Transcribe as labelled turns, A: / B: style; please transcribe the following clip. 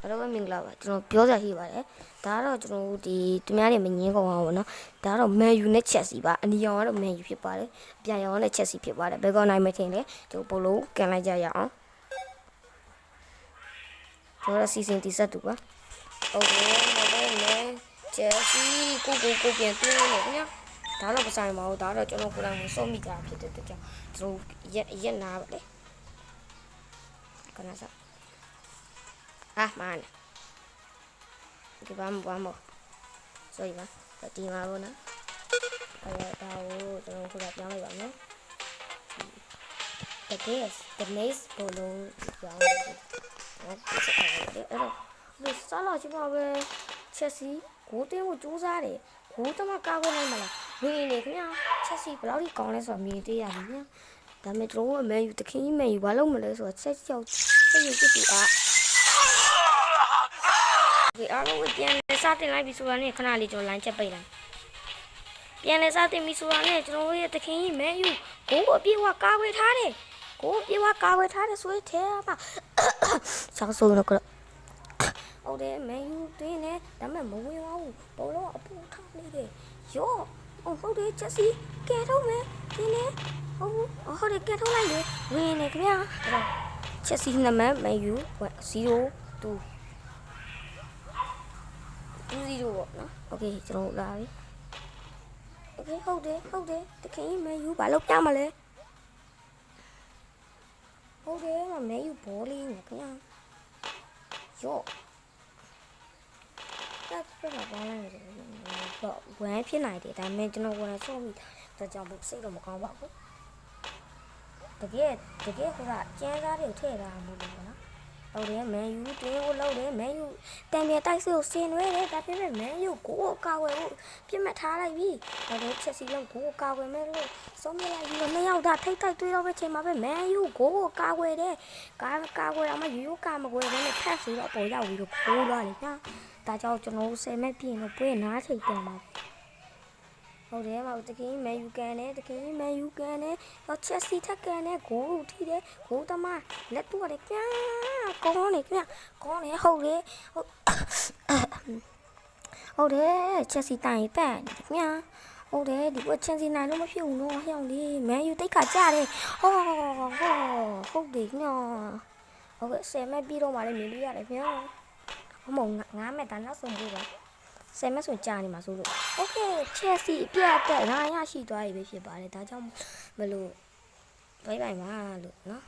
A: အားလုံးပဲမင်္ဂလာပါကျွန်တော်ပြောစရာရှိပါတယ်ဒါကတော့ကျွန်တော်ဒီသူများတွေမငင်းကုန်အောင်ပေါ့နော်ဒါကတော့ Man U နဲ့ Chelsea ပါအနီရောင်ကတော့ Man U ဖြစ်ပါတယ်အပြန်ရောင်နဲ့ Chelsea ဖြစ်ပါတယ်ဘယ်ကောနိုင်မထင်လဲကျွန်တော်ပိုလို့ကန်လိုက်ကြရအောင်ကျွန်တော်စီစဉ်တည်ဆက်သူပါဟုတ်တယ်ဟုတ်တယ်နဲ့ Chelsea ကိုပြန်သွင်းနေခင်ဗျာဒါတော့မဆိုင်ပါဘူးဒါတော့ကျွန်တော်ကိုယ်တိုင်ကိုစောမိတာဖြစ်တဲ့အတွက်ကြောင့်ကျွန်တော်ရက်နာပါလေခဏစားman vamos soy va ti ma bona da wo ကျွန်တော်ခုနပြောင်းလိုက်ပါမယ် the next bolo ပြောင်းလိုက်ဟုတ်အဲ့တော့ဒီစားလာချင်ပါပဲ Chelsea ဂိုးတင်းကိုစူးစားတယ်ဂိုးတမကားဝင်နိုင်မလားဝင်နေခင်ဗျာ Chelsea ဘယ်လောက်ထိကောင်းလဲဆိုတော့မြင်သေးရပြီဗျာဒါပေမဲ့တို့က Man U တခင်ကြီး Man U ဘာလုပ်မလဲဆိုတော့ချက်ချောက်ချက်ယူကြည့်အားဒီအားလုံးပြန်လဲစတင်လိုက်ပြီဆိုတာနဲ့ခဏလေးကျွန်တော်လိုင်းချက်ပိတ်လိုက်ပြန်လဲစတင်ပြီဆိုတာနဲ့ကျွန်တော်ရဲ့တခင်ကြီး Man U ဂိုးအပြေးဝကာဝေးထားတယ်ဂိုးအပြေးဝကာဝေးထားတယ်ဆိုရင်ထဲမှာဆောက်ဆိုးတော့ဟုတ်တယ် Man U တင်းနေဒါပေမဲ့မဝင်ပါဘူးဘောလုံးအပူထားနေတယ်ရောဟုတ်တယ် Chelsea ကဲထုတ်မယ်တင်းနေဟုတ်တယ်ကဲထုတ်လိုက်လေဝင်နေခင်ဗျာအဲ့တော့ Chelsea နံပါတ် Man U 0-2 0ပေါ့နော်โอเคကျွန်တော်လာပြီโอเคဟုတ်တယ်တခင်ကြီး Man U ဘာလုပ်ပြမလဲဟုတ်တယ် Man U ဘောလေးနဲ့ခင်ဗျာရော့တက်ပြလာပါလိုက်တယ်တော့ဝမ်းဖြစ်နိုင်တယ်ဒါပေမဲ့ကျွန်တော်ဝင်ဆော့မိတာကြောင့်ဘုစိတ်တော့မကောင်းပါဘူးတကယ်ဟိုကကျန်းစားတွေကိုထည့်ထားမှုလို့နော်ဟုတ်တယ် Man U တင်းကိုလောက်တယ် Man U တန်ပြန်တိုက်စစ်ကိုဆင်နွဲတယ်ဒါပေမဲ့ Man U ကိုကာဝယ်ဖို့ပြစ်မှတ်ထားလိုက်ပြီဟုတ်တယ် Chelsea လောက်ကိုကာဝယ်မယ်လို့ဆုံးမလိုက်ပြီးတော့နှစ်ယောက်ဒါထိတ်တိုက်တွေးတော့ပဲချိန်မှာပဲ Man U ကိုကာဝယ်တယ်ကာဝယ်အောင်မရိုးကာမကွယ်ဘဲနဲ့ဖက်ဆိုတော့ပေါ်ရောက်ပြီးတော့ခိုးသွားတယ်ညာဒါကြောင့်ကျွန်တော်10မဲ့ပြင်တော့ပွဲနားချိန်တန်ပါဟုတ်တယ်မဟုတ်တကယ် Man U ကန်တယ်တကယ် Man U ကန်တယ်တော့ Chelsea ထက်ကန်တယ်ဂိုးထိတယ်ဂိုးသမားလက်တူရတယ်ကြာကောင်းနေခင်ကောင်းနေဟုတ်တယ်ဟုတ်တယ် Chelsea တိုင်တက်ခင်ဟုတ်တယ်ဒီက Chelsea နိုင်လို့မဖြစ်ဘူးနော်ဟျောင်းလေး Man U တိတ်ခါကြတယ်ဟုတ်တယ်ခင်ဟုတ်ကဲ့10မဲ့ပြီးတော့မှလည်းမြင်လို့ရတယ်ခင်မဟုတ်9မဲ့ဒါနောက်ဆုံးပြီးပါ10မဲ့ဆိုကြာနေမှာဆိုလို့โอเค Chelsea အပြတ်တက်9ရရှိသွားပြီပဲဖြစ်ပါတယ်ဒါကြောင့်မလို့ဘိုင်ဘိုင်ပါလို့နော်